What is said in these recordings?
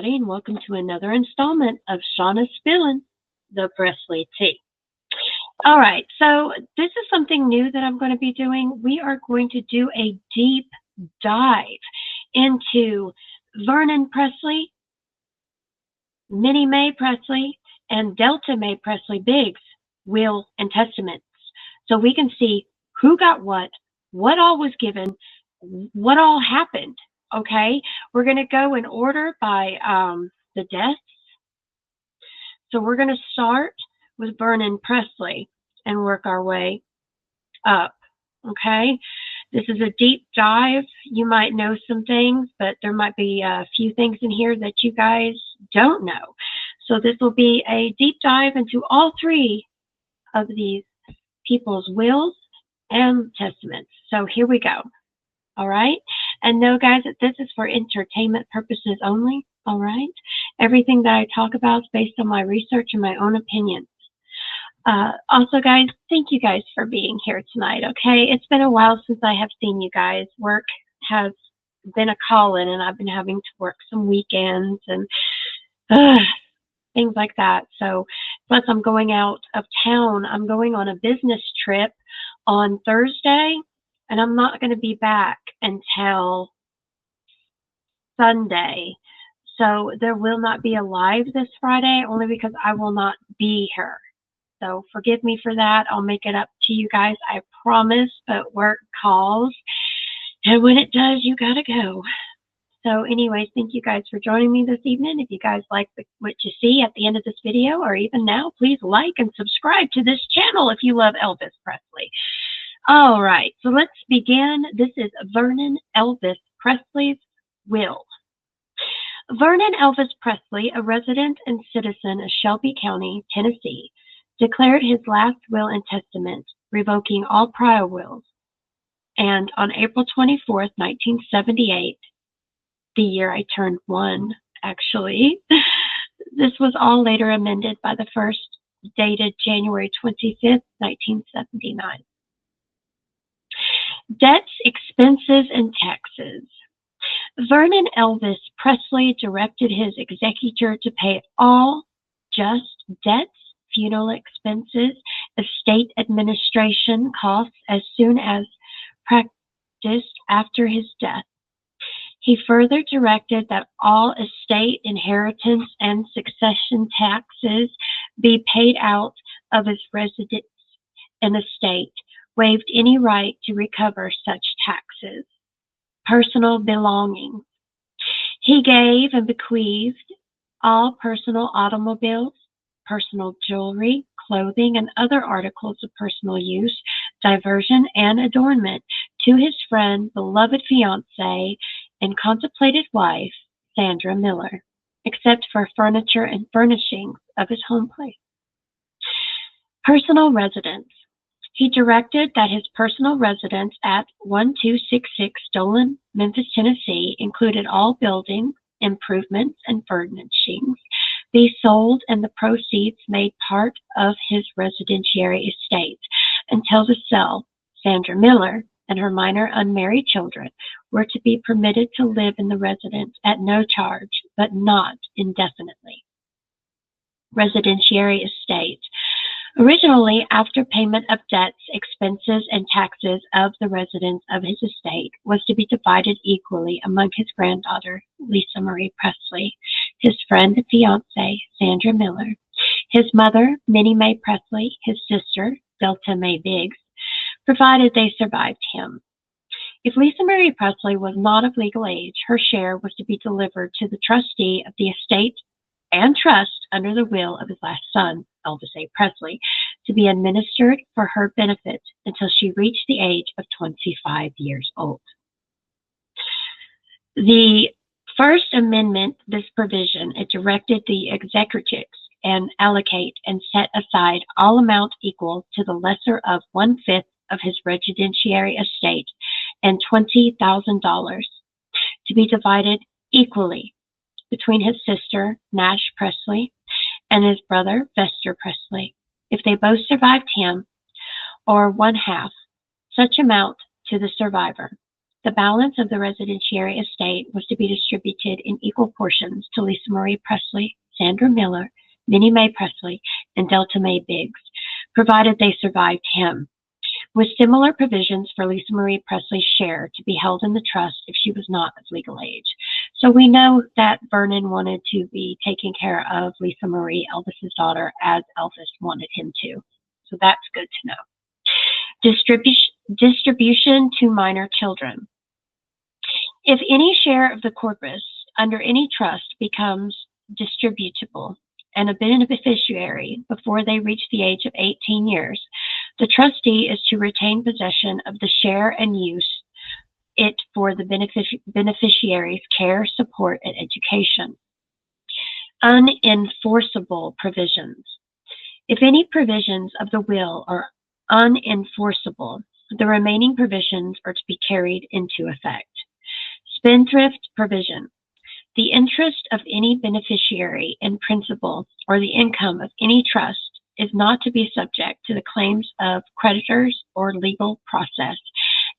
everybody, and welcome to another installment of Shauna's Spillin' the Presley Tea. All right, so this is something new that I'm going to be doing. We are going to do a deep dive into Vernon Presley, Minnie Mae Presley, and Delta Mae Presley Biggs' will and testaments, so we can see who got what all was given, what all happened. Okay, we're going to go in order by the deaths. So we're going to start with Vernon Presley and work our way up. Okay, this is a deep dive. You might know some things, but there might be a few things in here that you guys don't know. So this will be a deep dive into all three of these people's wills and testaments. So here we go. All right. And know, guys, that this is for entertainment purposes only. All right. Everything that I talk about is based on my research and my own opinions. Also, guys, thank you guys for being here tonight. Okay. It's been a while since I have seen you guys. Work has been a call-in, and I've been having to work some weekends and things like that. So, plus I'm going out of town. I'm going on a business trip on Thursday. And I'm not going to be back until Sunday. So there will not be a live this Friday, only because I will not be here. So forgive me for that. I'll make it up to you guys, I promise, but work calls. And when it does, you got to go. So anyways, thank you guys for joining me this evening. If you guys like what you see at the end of this video, or even now, please like and subscribe to this channel if you love Elvis Presley. All right, so let's begin. This is Vernon Elvis Presley's will. Vernon Elvis Presley, a resident and citizen of Shelby County, Tennessee, declared his last will and testament, revoking all prior wills. And on April 24th, 1978, the year I turned 1, actually, this was all later amended by the first, dated January 25th, 1979. Debts, expenses, and taxes. Vernon Elvis Presley directed his executor to pay all just debts, funeral expenses, estate administration costs as soon as practiced after his death. He further directed that all estate, inheritance, and succession taxes be paid out of his residence and estate, waived any right to recover such taxes. Personal belongings. He gave and bequeathed all personal automobiles, personal jewelry, clothing, and other articles of personal use, diversion, and adornment to his friend, beloved fiancée, and contemplated wife, Sandra Miller, except for furniture and furnishings of his home place. Personal residence. He directed that his personal residence at 1266 Dolan, Memphis, Tennessee, included all buildings, improvements, and furnishings, be sold and the proceeds made part of his residentiary estate until the sale, Sandra Miller and her minor unmarried children were to be permitted to live in the residence at no charge, but not indefinitely. Residentiary estate. Originally, after payment of debts, expenses, and taxes of the residence of his estate was to be divided equally among his granddaughter, Lisa Marie Presley, his friend and fiancée, Sandra Miller, his mother, Minnie Mae Presley, his sister, Delta Mae Biggs, provided they survived him. If Lisa Marie Presley was not of legal age, her share was to be delivered to the trustee of the estate and trust under the will of his last son, Elvis A. Presley, to be administered for her benefit until she reached the age of 25 years old. The First Amendment, this provision, it directed the executives and allocate and set aside all amount equal to the lesser of 1/5 of his residentiary estate and $20,000 to be divided equally between his sister, Nash Presley, and his brother, Vester Presley, if they both survived him, or 1/2 such amount to the survivor, The balance of the residentiary estate was to be distributed in equal portions to Lisa Marie Presley, Sandra Miller, Minnie Mae Presley, and Delta Mae Biggs, provided they survived him, with similar provisions for Lisa Marie Presley's share to be held in the trust if she was not of legal age. So we know that Vernon wanted to be taking care of Lisa Marie, Elvis's daughter, as Elvis wanted him to. So that's good to know. Distribution to minor children. If any share of the corpus under any trust becomes distributable and a beneficiary before they reach the age of 18 years, the trustee is to retain possession of the share and use it for the beneficiary's care, support, and education. Unenforceable provisions. If any provisions of the will are unenforceable, the remaining provisions are to be carried into effect. Spendthrift provision. The interest of any beneficiary in principal or the income of any trust is not to be subject to the claims of creditors or legal process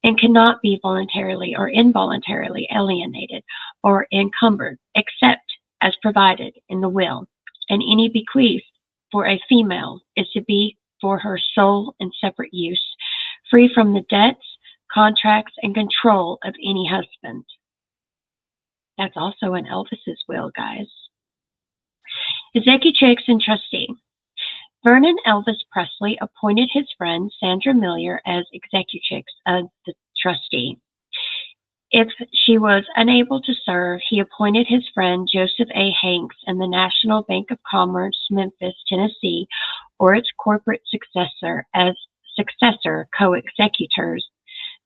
and cannot be voluntarily or involuntarily alienated or encumbered except as provided in the will, and any bequeath for a female is to be for her sole and separate use, free from the debts, contracts, and control of any husband. That's also in Elvis's will, guys. Executrix and trustee. Vernon Elvis Presley appointed his friend Sandra Miller as executrix of the trustee. If she was unable to serve, he appointed his friend Joseph A. Hanks and the National Bank of Commerce, Memphis, Tennessee, or its corporate successor as successor co-executors.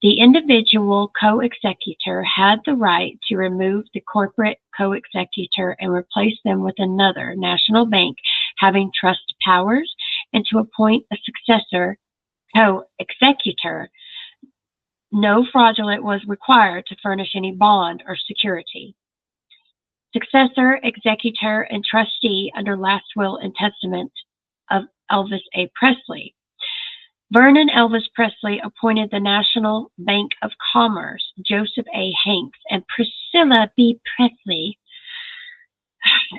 The individual co-executor had the right to remove the corporate co-executor and replace them with another national bank having trust powers, and to appoint a successor co-executor. No fraudulent was required to furnish any bond or security. Successor, executor, and trustee under last will and testament of Elvis A. Presley. Vernon Elvis Presley appointed the National Bank of Commerce, Joseph A. Hanks, and Priscilla B. Presley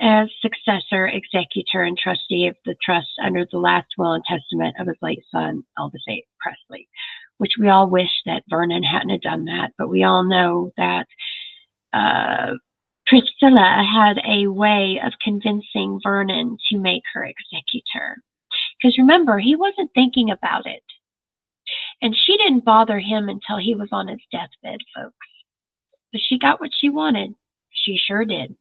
as successor, executor, and trustee of the trust under the last will and testament of his late son, Elvis A. Presley, which we all wish that Vernon hadn't have done that, but we all know that Priscilla had a way of convincing Vernon to make her executor. Because remember, he wasn't thinking about it. And she didn't bother him until he was on his deathbed, folks. But she got what she wanted. She sure did.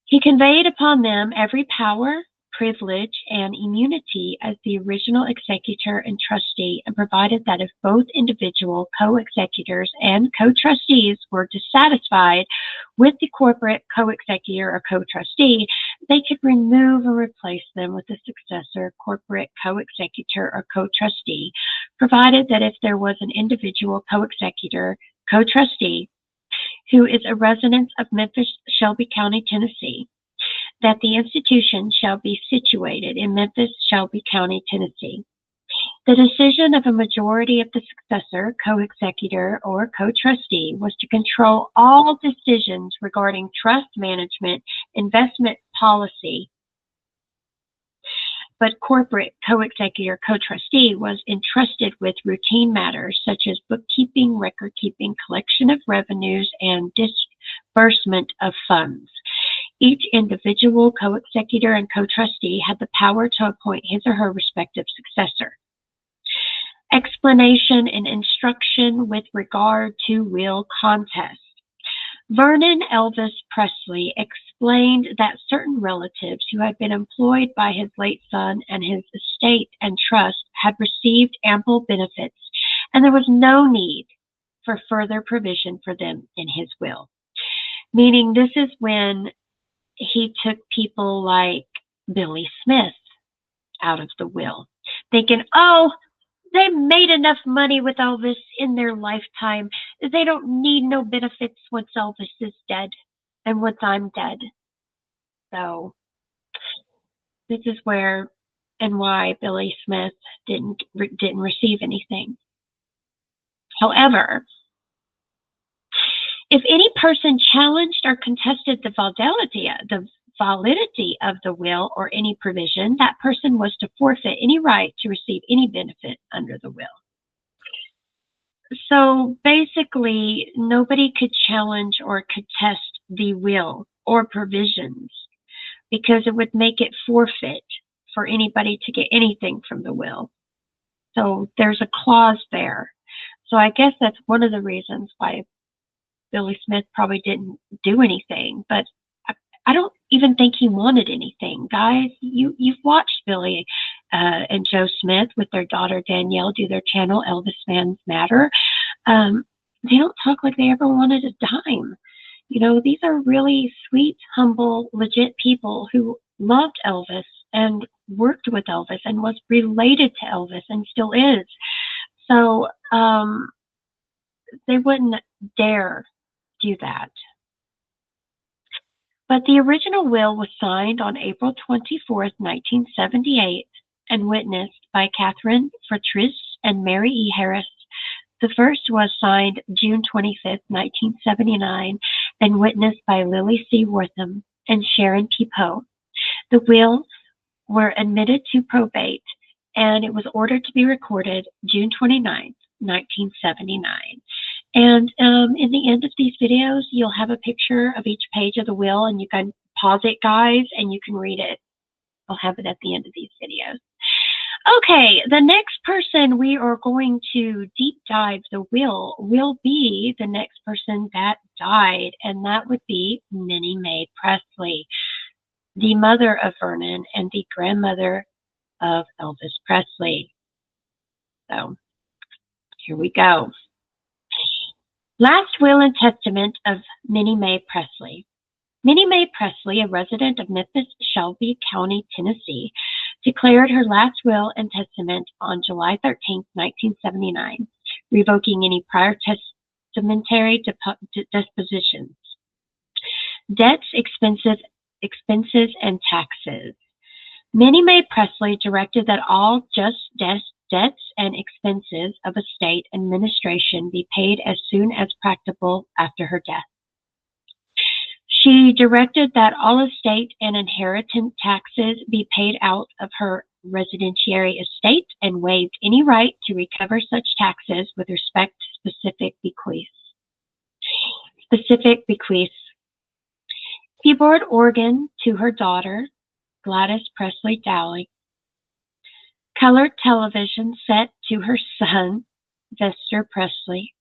He conveyed upon them every power, privilege, and immunity as the original executor and trustee, and provided that if both individual co-executors and co-trustees were dissatisfied with the corporate co-executor or co-trustee, they could remove and replace them with a successor corporate co-executor or co-trustee, provided that if there was an individual co-executor, co-trustee, who is a resident of Memphis, Shelby County, Tennessee, that the institution shall be situated in Memphis, Shelby County, Tennessee. The decision of a majority of the successor, co-executor, or co-trustee was to control all decisions regarding trust management, investment policy, but corporate co-executor, co-trustee was entrusted with routine matters such as bookkeeping, record-keeping, collection of revenues, and disbursement of funds. Each individual co-executor and co-trustee had the power to appoint his or her respective successor. Explanation and instruction with regard to will contest. Vernon Elvis Presley explained that certain relatives who had been employed by his late son and his estate and trust had received ample benefits, and there was no need for further provision for them in his will. Meaning this is when he took people like Billy Smith out of the will, thinking, oh, they made enough money with Elvis in their lifetime. They don't need no benefits once Elvis is dead and once I'm dead. So this is where and why Billy Smith didn't receive anything. However, if any person challenged or contested the validity of the will or any provision, that person was to forfeit any right to receive any benefit under the will. So basically, nobody could challenge or contest the will or provisions because it would make it forfeit for anybody to get anything from the will. So there's a clause there. So I guess that's one of the reasons why Billy Smith probably didn't do anything, but I don't even think he wanted anything. Guys, you've watched Billy and Joe Smith with their daughter Danielle do their channel, Elvis Fans Matter. They don't talk like they ever wanted a dime. You know, these are really sweet, humble, legit people who loved Elvis and worked with Elvis and was related to Elvis and still is. So they wouldn't dare do that. But the original will was signed on April 24th, 1978, and witnessed by Catherine Fratrice and Mary E. Harris. The first was signed June 25th, 1979, and witnessed by Lily C. Wortham and Sharon P. Poe. The wills were admitted to probate, and it was ordered to be recorded June 29th, 1979. And in the end of these videos, you'll have a picture of each page of the will, and you can pause it, guys, and you can read it. I'll have it at the end of these videos. Okay, the next person we are going to deep dive the will be the next person that died, and that would be Minnie Mae Presley, the mother of Vernon and the grandmother of Elvis Presley. So here we go. Last will and testament of Minnie Mae Presley. Minnie Mae Presley, a resident of Memphis, Shelby County, Tennessee, declared her last will and testament on July 13, 1979, revoking any prior testamentary dispositions. Debts, expenses, and taxes. Minnie Mae Presley directed that all just debts and expenses of estate administration be paid as soon as practicable after her death. She directed that all estate and inheritance taxes be paid out of her residentiary estate and waived any right to recover such taxes with respect to specific bequests. Keyboard organ to her daughter, Gladys Presley Dowling. Colored television set to her son, Vester Presley.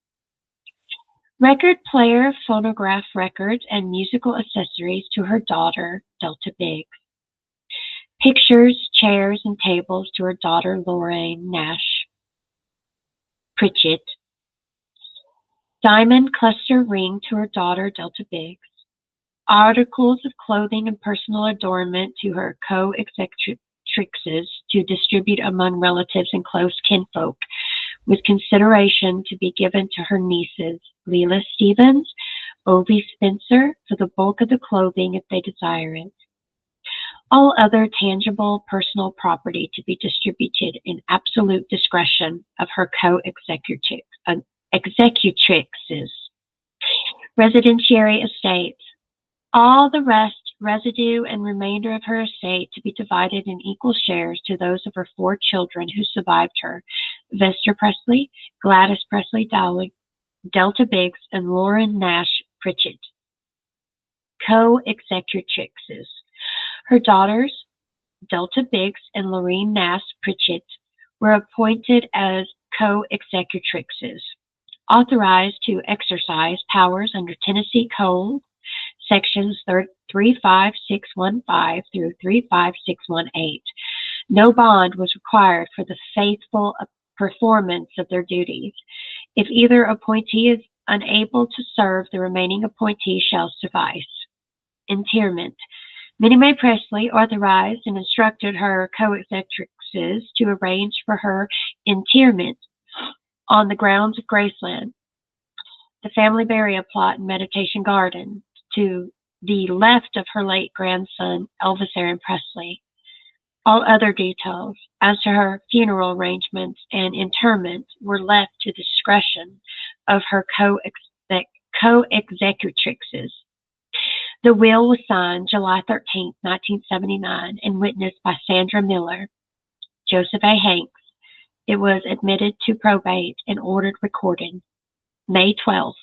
Record player, phonograph records, and musical accessories to her daughter, Delta Biggs. Pictures, chairs, and tables to her daughter, Lorraine Nash Pritchett. Diamond cluster ring to her daughter, Delta Biggs. Articles of clothing and personal adornment to her co-executrixes to distribute among relatives and close kinfolk, with consideration to be given to her nieces, Leela Stevens, Ovie Spencer, for the bulk of the clothing if they desire it. All other tangible personal property to be distributed in absolute discretion of her co-executrixes. Residentiary estates. All the rest, residue, and remainder of her estate to be divided in equal shares to those of her 4 children who survived her, Vester Presley, Gladys Presley Dowling, Delta Biggs, and Lauren Nash Pritchett. Co-executrixes. Her daughters, Delta Biggs and Lorraine Nash Pritchett, were appointed as co-executrixes, authorized to exercise powers under Tennessee Code, Sections 35615 through 35618. No bond was required for the faithful performance of their duties. If either appointee is unable to serve, the remaining appointee shall suffice. Interment. Minnie Mae Presley authorized and instructed her co-executrixes to arrange for her interment on the grounds of Graceland, the family burial plot and meditation garden, to the left of her late grandson, Elvis Aaron Presley. All other details as to her funeral arrangements and interment were left to the discretion of her co-executrixes. The will was signed July 13th, 1979, and witnessed by Sandra Miller, Joseph A. Hanks. It was admitted to probate and ordered recorded May 12th,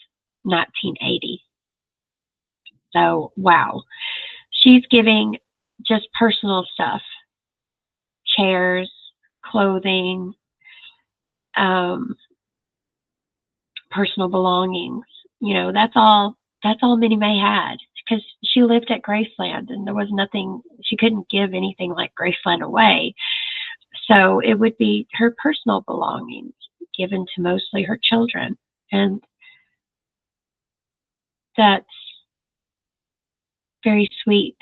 1980. So, wow. She's giving just personal stuff, chairs, clothing, personal belongings. That's all Minnie Mae had, because she lived at Graceland and there was nothing, she couldn't give anything like Graceland away. So it would be her personal belongings given to mostly her children. And that's very sweet.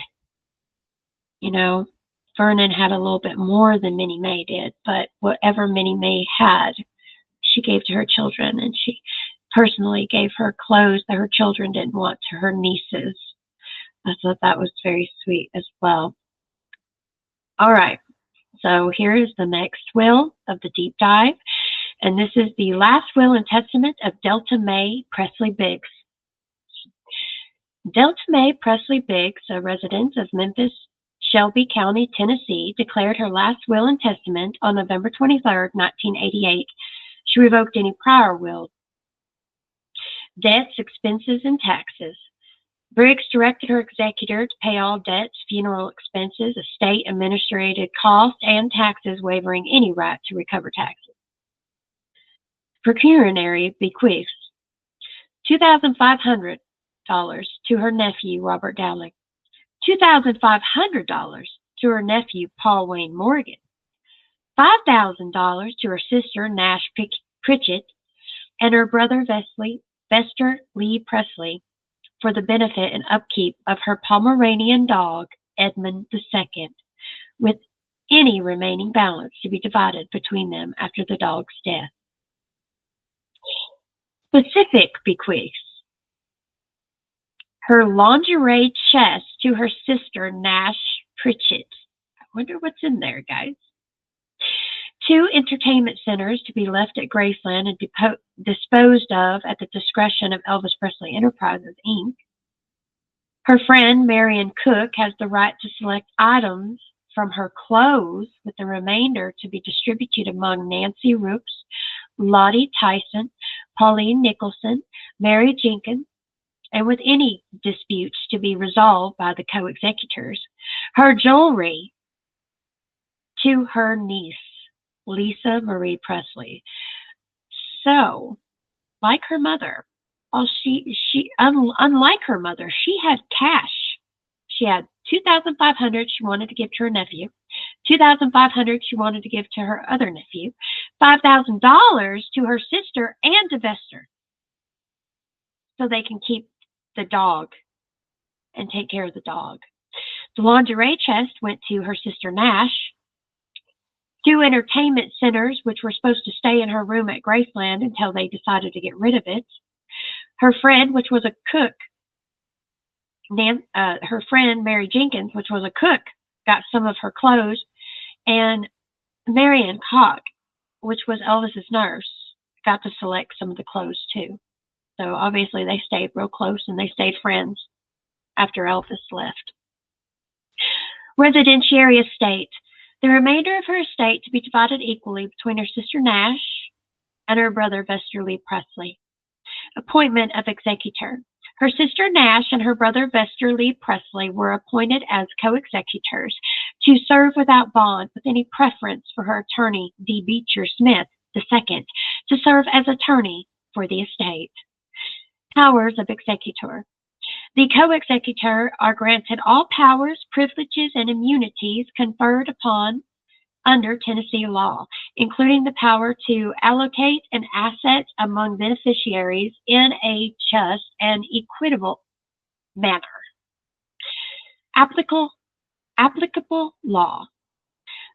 Vernon had a little bit more than Minnie Mae did, but whatever Minnie Mae had, she gave to her children, and she personally gave her clothes that her children didn't want to her nieces. I thought that was very sweet as well. All right, so here is the next will of the deep dive, and this is the last will and testament of Delta Mae Presley Biggs. Delta Mae Presley Biggs, a resident of Memphis, Shelby County, Tennessee, declared her last will and testament on November 23rd, 1988. She revoked any prior will, debts, expenses, and taxes. Briggs directed her executor to pay all debts, funeral expenses, estate administrative costs, and taxes, waiving any right to recover taxes. Pecuniary bequests: $2,500 to her nephew, Robert Dowling. $2,500 to her nephew, Paul Wayne Morgan. $5,000 to her sister, Nash Pritchett, and her brother, Vester Lee Presley, for the benefit and upkeep of her Pomeranian dog, Edmund II, with any remaining balance to be divided between them after the dog's death. Specific bequests: her lingerie chest to her sister, Nash Pritchett. I wonder what's in there, guys. 2 entertainment centers to be left at Graceland and disposed of at the discretion of Elvis Presley Enterprises, Inc. Her friend, Marion Cook, has the right to select items from her clothes, with the remainder to be distributed among Nancy Rooks, Lottie Tyson, Pauline Nicholson, Mary Jenkins, and with any disputes to be resolved by the co-executors. Her jewelry to her niece, Lisa Marie Presley. So, like her mother, unlike her mother, she had cash. She had $2,500 she wanted to give to her nephew, $2,500 she wanted to give to her other nephew, $5,000 to her sister and to Vester, so they can keep the dog and take care of the dog. The lingerie chest went to her sister Nash. 2 entertainment centers, which were supposed to stay in her room at Graceland until they decided to get rid of it. Her friend, which was a cook, her friend Mary Jenkins, which was a cook, got some of her clothes, and Marion Cock, which was Elvis's nurse, got to select some of the clothes too. So obviously they stayed real close and they stayed friends after Elvis left. Residentiary estate: the remainder of her estate to be divided equally between her sister Nash and her brother Vester Lee Presley. Appointment of executor: her sister Nash and her brother Vester Lee Presley were appointed as co-executors to serve without bond, with any preference for her attorney, D. Beecher Smith II, to serve as attorney for the estate. Powers of executor: the co-executor are granted all powers, privileges, and immunities conferred upon under Tennessee law, including the power to allocate an asset among beneficiaries in a just and equitable manner. Applicable law: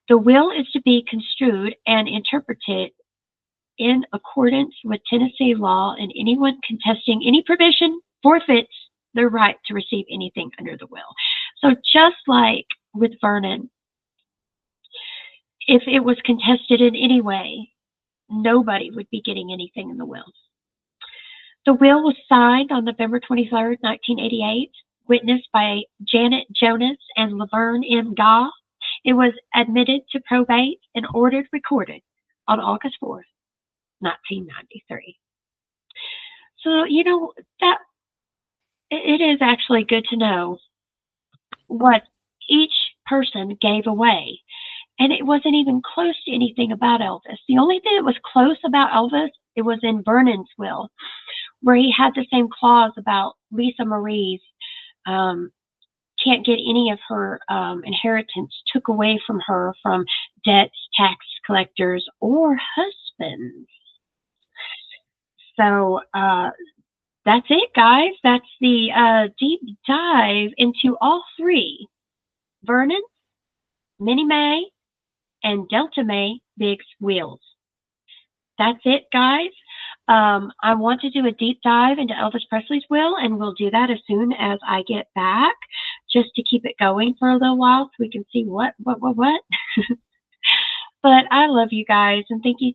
the will is to be construed and interpreted in accordance with Tennessee law, and anyone contesting any provision forfeits their right to receive anything under the will. So just like with Vernon, if it was contested in any way, nobody would be getting anything in the will. The will was signed on November 23rd, 1988, witnessed by Janet Jonas and Laverne M. Gaw. It was admitted to probate and ordered recorded on August 4th, 1993. So, that it is actually good to know what each person gave away. And it wasn't even close to anything about Elvis. The only thing that was close about Elvis, it was in Vernon's will, where he had the same clause about Lisa Marie's can't get any of her inheritance took away from her from debts, tax collectors, or husbands. So that's it, guys. That's the deep dive into all three: Vernon, Minnie Mae, and Delta Mae Biggs wills. That's it, guys. I want to do a deep dive into Elvis Presley's will, and we'll do that as soon as I get back, just to keep it going for a little while so we can see what. But I love you guys, and thank you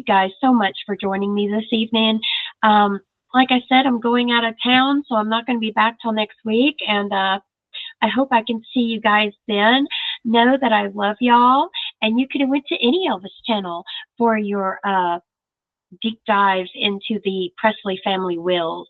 guys so much for joining me this evening. Like I said, I'm going out of town, so I'm not going to be back till next week, and I hope I can see you guys then. Know that I love y'all, and you could have went to any Elvis channel for your deep dives into the Presley family wills,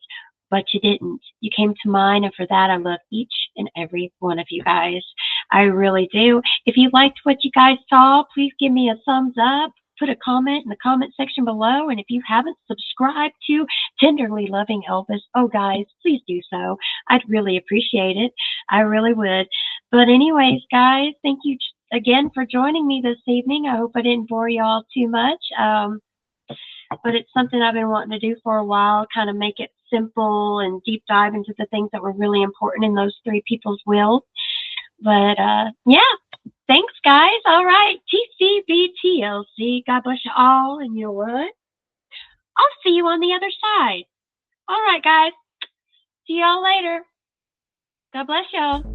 but you didn't. You came to mine, and for that, I love each and every one of you guys. I really do. If you liked what you guys saw, please give me a thumbs up. Put a comment in the comment section below, and if you haven't subscribed to Tenderly Loving Elvis, oh guys, please do so. I'd really appreciate it. I really would. But anyways, guys, thank you again for joining me this evening. I hope I didn't bore y'all too much. But it's something I've been wanting to do for a while, kind of make it simple and deep dive into the things that were really important in those three people's wills. But yeah, thanks, guys. All right, TCBTLC. God bless you all, and you know what? I'll see you on the other side. All right, guys. See y'all later. God bless y'all.